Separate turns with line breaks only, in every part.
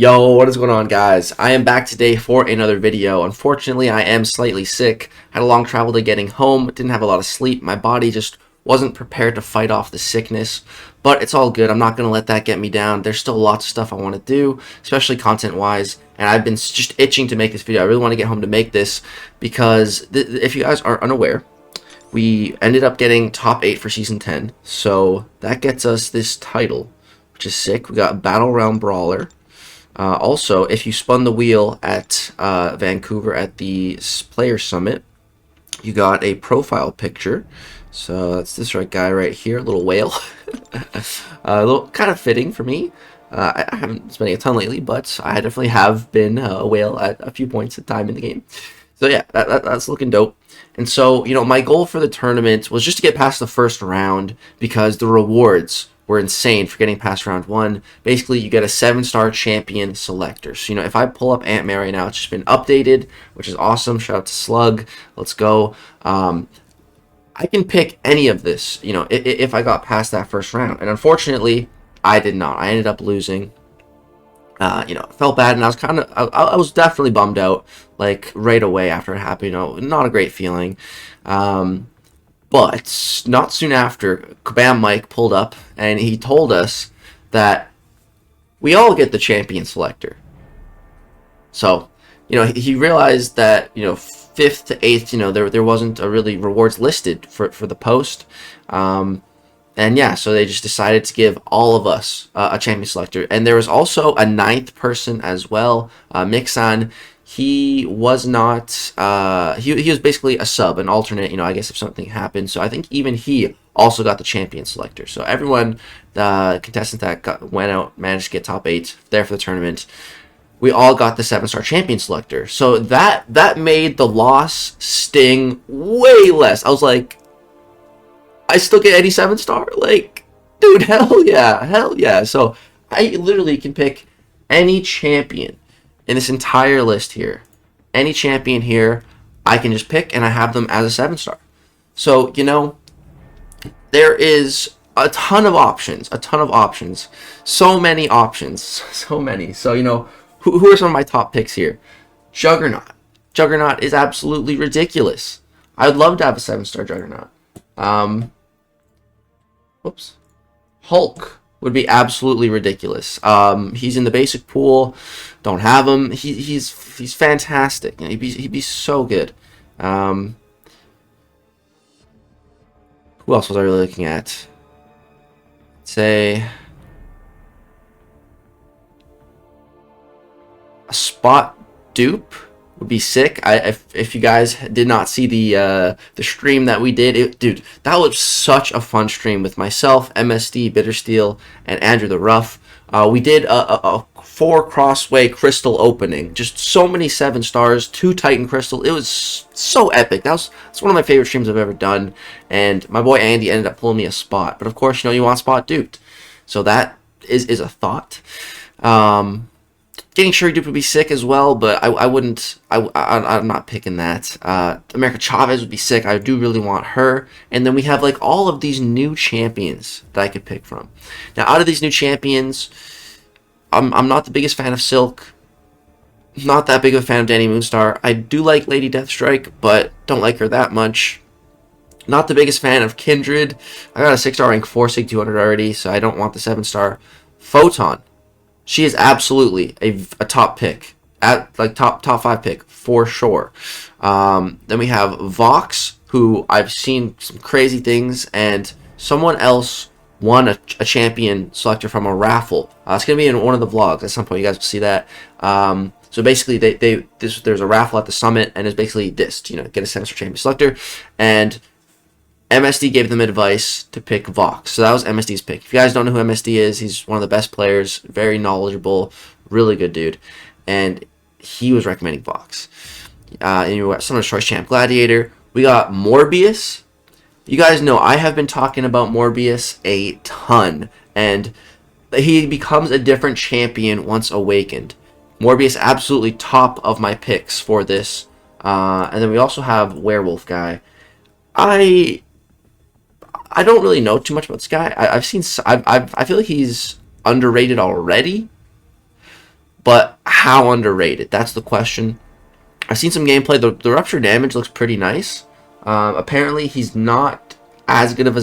Yo, what is going on, guys? I am back today for another video. Unfortunately, I am slightly sick. Had a long travel to getting home. Didn't have a lot of sleep. My body just wasn't prepared to fight off the sickness. But it's all good. I'm not going to let that get me down. There's still lots of stuff I want to do, especially content-wise. And I've been just itching to make this video. I really want to get home to make this because if you guys are unaware, we ended up getting top 8 for Season 10. So that gets us this title, which is sick. We got Battlerealm Brawler. Also, if you spun the wheel at Vancouver at the Player Summit, you got a profile picture. So that's this guy right here, little whale. A little kind of fitting for me. I haven't been spending a ton lately, but I definitely have been a whale at a few points of time in the game. So yeah, that's looking dope. And so, you know, my goal for the tournament was just to get past the first round because the rewards were insane for getting past round 1. Basically, you get a 7-star champion selector. So, you know, if I pull up Ant Man right now, it's just been updated, which is awesome. Shout out to Slug. Let's go. I can pick any of this, you know, if I got past that first round. And unfortunately, I did not. I ended up losing. You know, felt bad, and I was I was definitely bummed out, like, right away after it happened. You know, not a great feeling. But not soon after, Kabam Mike pulled up, and he told us that we all get the champion selector. So, you know, he realized that, you know, 5th to 8th, you know, there wasn't a really rewards listed for the post. And yeah, so they just decided to give all of us a champion selector. And there was also a 9th person as well, Mixon. He was not, he was basically a sub, an alternate, you know, I guess if something happened. So I think even he also got the champion selector. So everyone, the contestant that went out, managed to get top 8 there for the tournament, we all got the 7-star champion selector. So that made the loss sting way less. I was like, I still get any 7-star? Like, dude, hell yeah, hell yeah. So I literally can pick any champion in this entire list here. Any champion here, I can just pick, and I have them as a 7-star. So, you know, there is a ton of options, so many options, so many. So, you know, who are some of my top picks here? Juggernaut. Juggernaut is absolutely ridiculous. I would love to have a 7-star Juggernaut. Whoops. Hulk would be absolutely ridiculous. He's in the basic pool. Don't have him. He's fantastic. You know, he'd be so good. Who else was I really looking at? Say a spot dupe would be sick. If you guys did not see the stream that we did, dude, that was such a fun stream with myself, MSD, Bittersteel, and Andrew the Rough. We did a 4 crossway crystal opening, just so many 7 stars, 2 Titan crystal. It's so epic. That's one of my favorite streams I've ever done. And my boy Andy ended up pulling me a spot, but of course, you know, you want spot duped, so that is a thought. Getting Sherry Dupe would be sick as well, but I'm not picking that. America Chavez would be sick. I do really want her. And then we have, like, all of these new champions that I could pick from. Now, out of these new champions, I'm not the biggest fan of Silk. Not that big of a fan of Danny Moonstar. I do like Lady Deathstrike, but don't like her that much. Not the biggest fan of Kindred. I got a 6-star rank 4 Sig 200 already, so I don't want the 7-star. Photon. She is absolutely a top pick, at like top 5 pick for sure. Then we have Vox, who I've seen some crazy things, and someone else won a champion selector from a raffle. It's gonna be in one of the vlogs at some point. You guys will see that. So basically, there's a raffle at the summit, and it's basically this, you know, get a 7-star champion selector, and MSD gave them advice to pick Vox. So that was MSD's pick. If you guys don't know who MSD is, he's one of the best players, very knowledgeable, really good dude. And he was recommending Vox. And you got Summoner's Choice Champ Gladiator. We got Morbius. You guys know I have been talking about Morbius a ton. And he becomes a different champion once awakened. Morbius absolutely top of my picks for this. And then we also have Werewolf Guy. I don't really know too much about this guy. I feel like he's underrated already. but how underrated? That's the question. I've seen some gameplay. The rupture damage looks pretty nice. Apparently, he's not as good of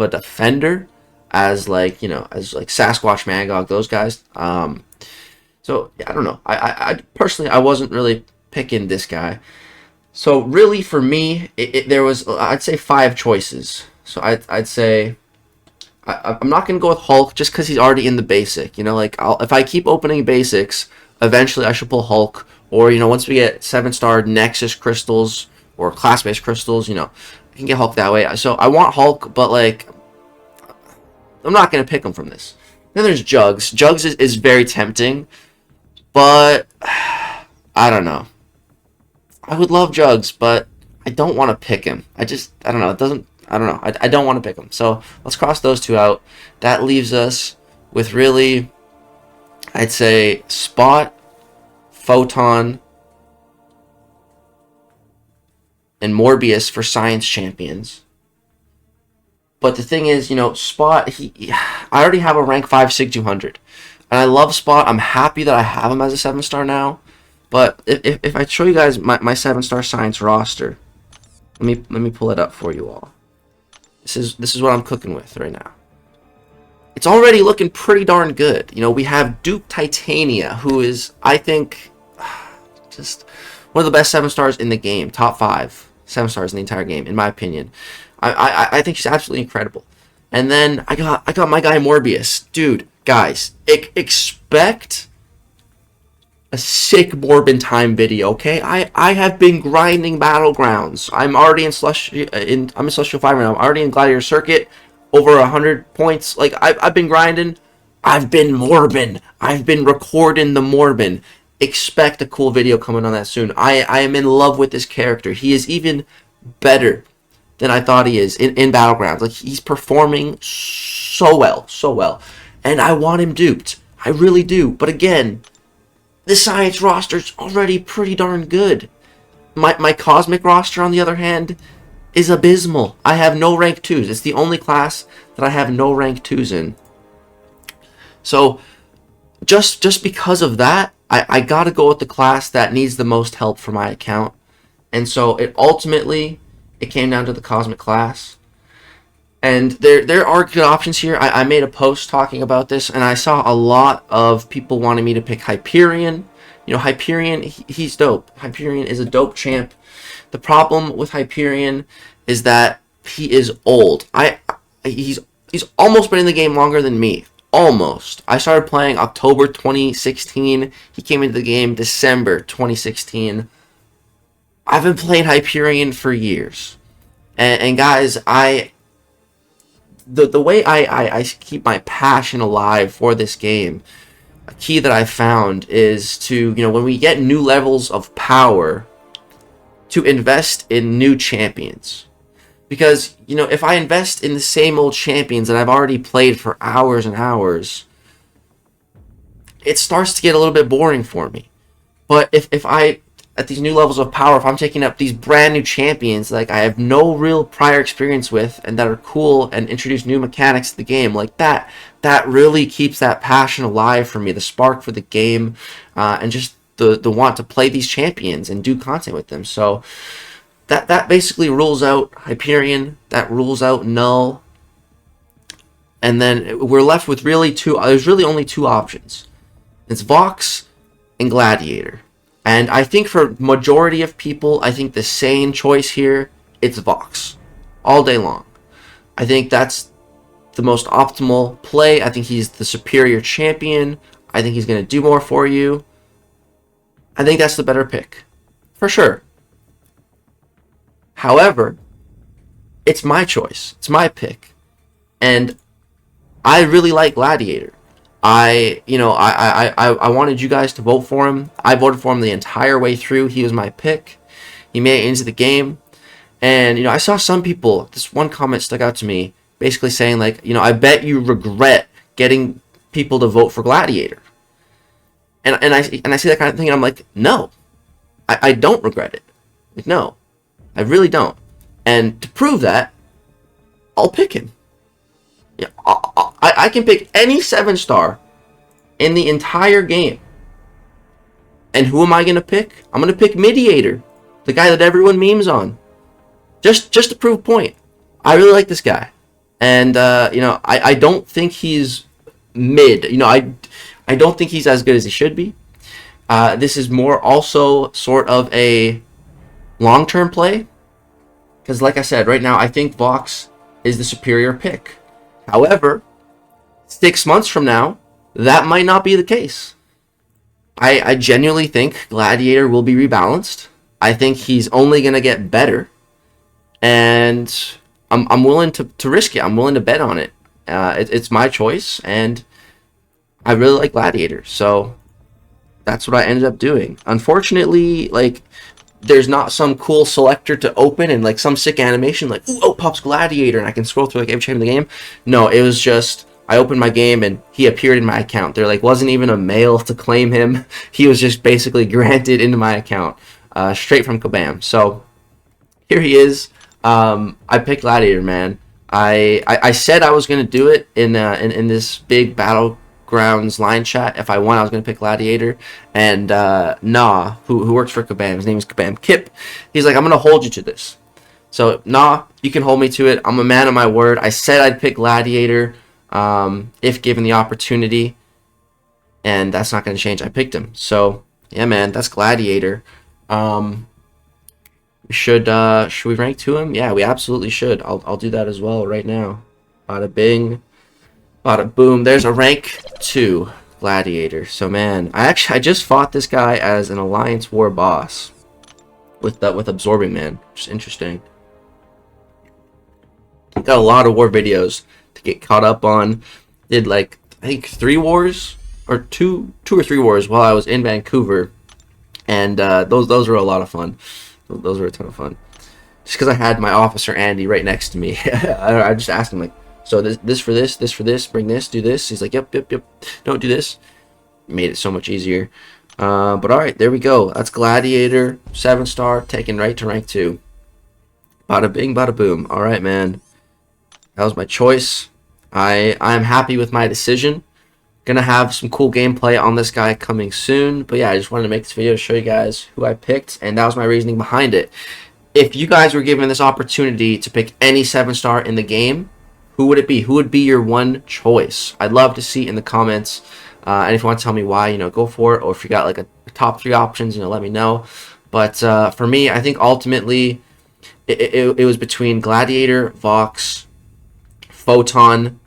a defender as like Sasquatch, Magog, those guys. So yeah, I don't know. I personally I wasn't really picking this guy. So really for me, there was, I'd say, 5 choices. So I'd say I'm not gonna go with Hulk just because he's already in the basic. Like if I keep opening basics, eventually I should pull Hulk. Or once we get 7-star Nexus crystals or class-based crystals, I can get Hulk that way. So I want Hulk, but like I'm not gonna pick him from this. Then there's Jugs. Jugs is very tempting, but I don't know. I would love Jugs, but I don't want to pick him. I don't know. I don't want to pick him. So let's cross those 2 out. That leaves us with really, I'd say, Spot, Photon, and Morbius for Science Champions. But the thing is, Spot, I already have a rank 5 Sig 200. And I love Spot. I'm happy that I have him as a 7-star now. But if I show you guys my 7-star Science roster, let me pull it up for you all. This is what I'm cooking with right now. It's already looking pretty darn good. We have Duke Titania, who is, I think, just one of the best 7-stars in the game. Top 5 7-stars in the entire game, in my opinion. I think she's absolutely incredible. And then I got my guy Morbius. Dude, guys, expect a sick Morbin time video, okay? I have been grinding Battlegrounds. I'm already in I'm in Celestial 5 right now. I'm already in Gladiator Circuit, over 100 points. Like, I've been grinding. I've been Morbin. I've been recording the Morbin. Expect a cool video coming on that soon. I am in love with this character. He is even better than I thought he is in Battlegrounds. Like, he's performing so well. And I want him duped. I really do. But again, the Science roster's already pretty darn good. My Cosmic roster, on the other hand, is abysmal. I have no rank 2s. It's the only class that I have no rank 2s in. So, just because of that, I gotta go with the class that needs the most help for my account. And so, it came down to the Cosmic class. And there are good options here. I made a post talking about this, and I saw a lot of people wanting me to pick Hyperion. Hyperion, he's dope. Hyperion is a dope champ. The problem with Hyperion is that he is old. He's almost been in the game longer than me. Almost. I started playing October 2016. He came into the game December 2016. I've been playing Hyperion for years. And guys, the way I keep my passion alive for this game, a key that I found is to, when we get new levels of power, to invest in new champions. Because, if I invest in the same old champions that I've already played for hours and hours, it starts to get a little bit boring for me. But if I, at these new levels of power, if I'm taking up these brand new champions like I have no real prior experience with, and that are cool and introduce new mechanics to the game, like that really keeps that passion alive for me, the spark for the game, and just the want to play these champions and do content with them. So that basically rules out Hyperion, that rules out Null, and then we're left with there's really only 2 options. It's Vox and Gladiator. And I think for majority of people, I think the sane choice here, it's Vox. All day long. I think that's the most optimal play. I think he's the superior champion. I think he's going to do more for you. I think that's the better pick. For sure. However, it's my choice. It's my pick. And I really like Gladiator. I wanted you guys to vote for him. I voted for him the entire way through. He was my pick. He made it into the game. And, I saw some people, this one comment stuck out to me, basically saying, like, I bet you regret getting people to vote for Gladiator. And I see that kind of thing, and I'm like, no. I don't regret it. Like, no. I really don't. And to prove that, I'll pick him. Yeah, I can pick any 7-star in the entire game And who am I going to pick? I'm going to pick Mediator, the guy that everyone memes on. Just to prove a point. I really like this guy. And, you know, I don't think he's mid. You know, I don't think he's as good as he should be. This is more also sort of a long-term play. Because like I said, right now, I think Vox is the superior pick. However, 6 months from now, that might not be the case. I genuinely think Gladiator will be rebalanced. I think he's only going to get better. And I'm willing to risk it. I'm willing to bet on it. It's my choice. And I really like Gladiator. So that's what I ended up doing. Unfortunately, like, there's not some cool selector to open and like some sick animation like, ooh, oh, pops Gladiator, and I can scroll through like every champion in the game. No, it was just, I opened my game and he appeared in my account. There like wasn't even a mail to claim him. He was just basically granted into my account, straight from Kabam. So here he is. I picked Gladiator, man. I said I was gonna do it in this big Battlegrounds line chat. If I won, I was gonna pick Gladiator. And Nah, who works for Kabam, his name is Kabam Kip. He's like, I'm gonna hold you to this. So Nah, you can hold me to it. I'm a man of my word. I said I'd pick Gladiator if given the opportunity, and that's not gonna change. I picked him. So yeah, man, that's Gladiator. Should we rank to him? Yeah, we absolutely should. I'll do that as well right now. Bada bing, bada boom. There's a rank 2 Gladiator. So man, I just fought this guy as an Alliance War boss with Absorbing Man, which is interesting. Got a lot of war videos to get caught up on. Did like I think 3 wars or two or three wars while I was in Vancouver, and those were a lot of fun. Those were a ton of fun. Just because I had my officer Andy right next to me. I just asked him like, so this for this, bring this, do this. He's like, yep. Don't do this. Made it so much easier. But all right, there we go. That's Gladiator, 7-star, taken right to rank 2. Bada bing, bada boom. All right, man. That was my choice. I am happy with my decision. Gonna have some cool gameplay on this guy coming soon. But yeah, I just wanted to make this video to show you guys who I picked, and that was my reasoning behind it. If you guys were given this opportunity to pick any 7-star in the game, who would it be? Who would be your one choice? I'd love to see in the comments. And if you want to tell me why, you know, go for it. Or if you got like a top 3 options, you know, let me know. But for me, I think ultimately it was between Gladiator, Vox, Photon,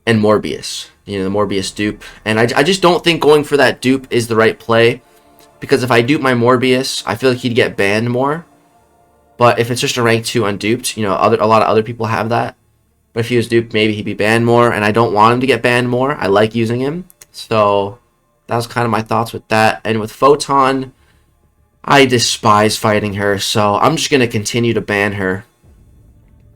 and Morbius. You know, the Morbius dupe. And I just don't think going for that dupe is the right play. Because if I dupe my Morbius, I feel like he'd get banned more. But if it's just a rank 2 unduped, you know, a lot of other people have that. But if he was duped, maybe he'd be banned more. And I don't want him to get banned more. I like using him. So that was kind of my thoughts with that. And with Photon, I despise fighting her. So I'm just going to continue to ban her.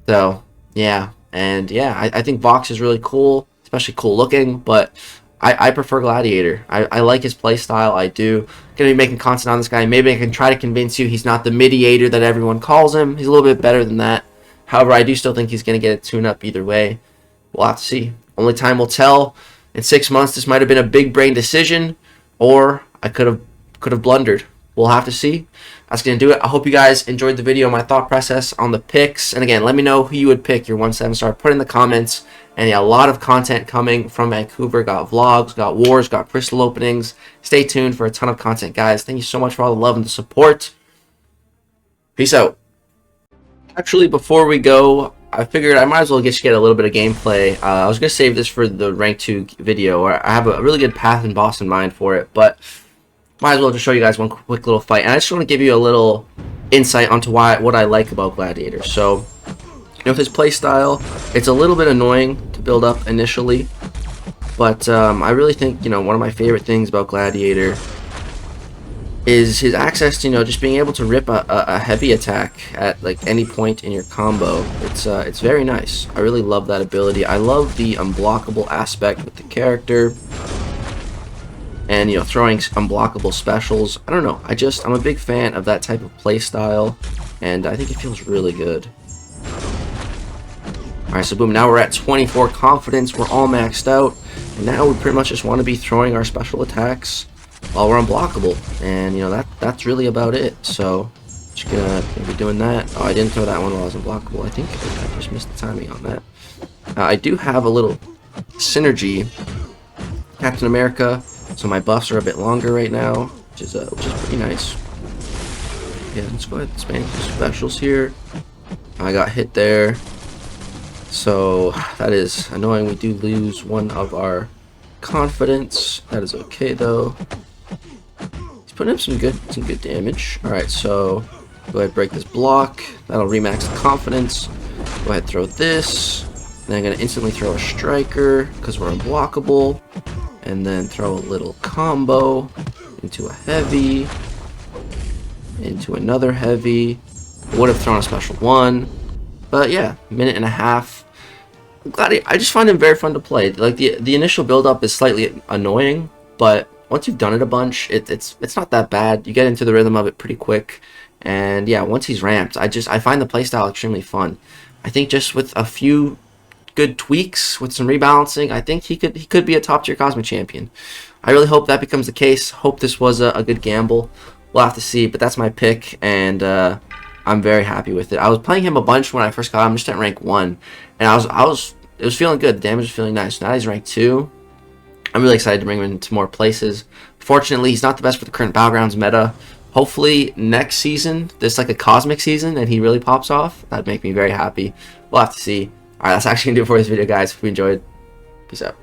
So, yeah. And yeah, I think Vox is really cool. Especially cool looking, but I prefer Gladiator. I like his playstyle. I do. Gonna be making content on this guy. Maybe I can try to convince you he's not the Mediator that everyone calls him. He's a little bit better than that. However, I do still think he's gonna get a tune-up either way. We'll have to see. Only time will tell. In 6 months, this might have been a big brain decision, or I could have blundered. We'll have to see. That's going to do it. I hope you guys enjoyed the video, my thought process on the picks. And again, let me know who you would pick, your 1 7-star. Put in the comments. And yeah, a lot of content coming from Vancouver. Got vlogs, got wars, got crystal openings. Stay tuned for a ton of content, guys. Thank you so much for all the love and the support. Peace out. Actually, before we go, I figured I might as well get a little bit of gameplay. I was going to save this for the rank 2 video. I have a really good path and boss in mind for it, but might as well just show you guys one quick little fight. And I just want to give you a little insight onto what I like about Gladiator. So, you know, with his playstyle, it's a little bit annoying to build up initially, but I really think, you know, one of my favorite things about Gladiator is his access to, you know, just being able to rip a heavy attack at like any point in your combo. It's very nice. I really love that ability. I love the unblockable aspect with the character. And, you know, throwing unblockable specials. I don't know. I'm a big fan of that type of play style, and I think it feels really good. Alright, so boom, now we're at 24 confidence. We're all maxed out, and now we pretty much just want to be throwing our special attacks while we're unblockable. And, you know, that's really about it. So, just gonna be doing that. Oh, I didn't throw that one while I was unblockable. I think I just missed the timing on that. I do have a little synergy Captain America, so my buffs are a bit longer right now, which is pretty nice. Yeah, let's go ahead and spam some specials here. I got hit there, so that is annoying. We do lose one of our confidence. That is okay though. He's putting up some good damage. All right, so go ahead and break this block. That'll remax the confidence. Go ahead and throw this. Then I'm gonna instantly throw a striker because we're unblockable. And then throw a little combo into a heavy, into another heavy. I would have thrown a special one, but yeah, minute and a half. I just find him very fun to play. Like the initial build up is slightly annoying, but once you've done it a bunch, it's not that bad. You get into the rhythm of it pretty quick, and yeah, once he's ramped, I find the playstyle extremely fun. I think just with a few good tweaks with some rebalancing, I think he could be a top tier Cosmic champion. I really hope that becomes the case. Hope this was a good gamble. We'll have to see, but that's my pick, and I'm very happy with it. I was playing him a bunch when I first got him, just at rank 1, and it was feeling good. The damage was feeling nice. Now he's rank 2. I'm really excited to bring him into more places. Fortunately, he's not the best for the current Battlegrounds meta. Hopefully next season, there's like a Cosmic season, and he really pops off. That'd make me very happy. We'll have to see. Alright, that's actually going to do it for this video, guys. If you enjoyed, peace out.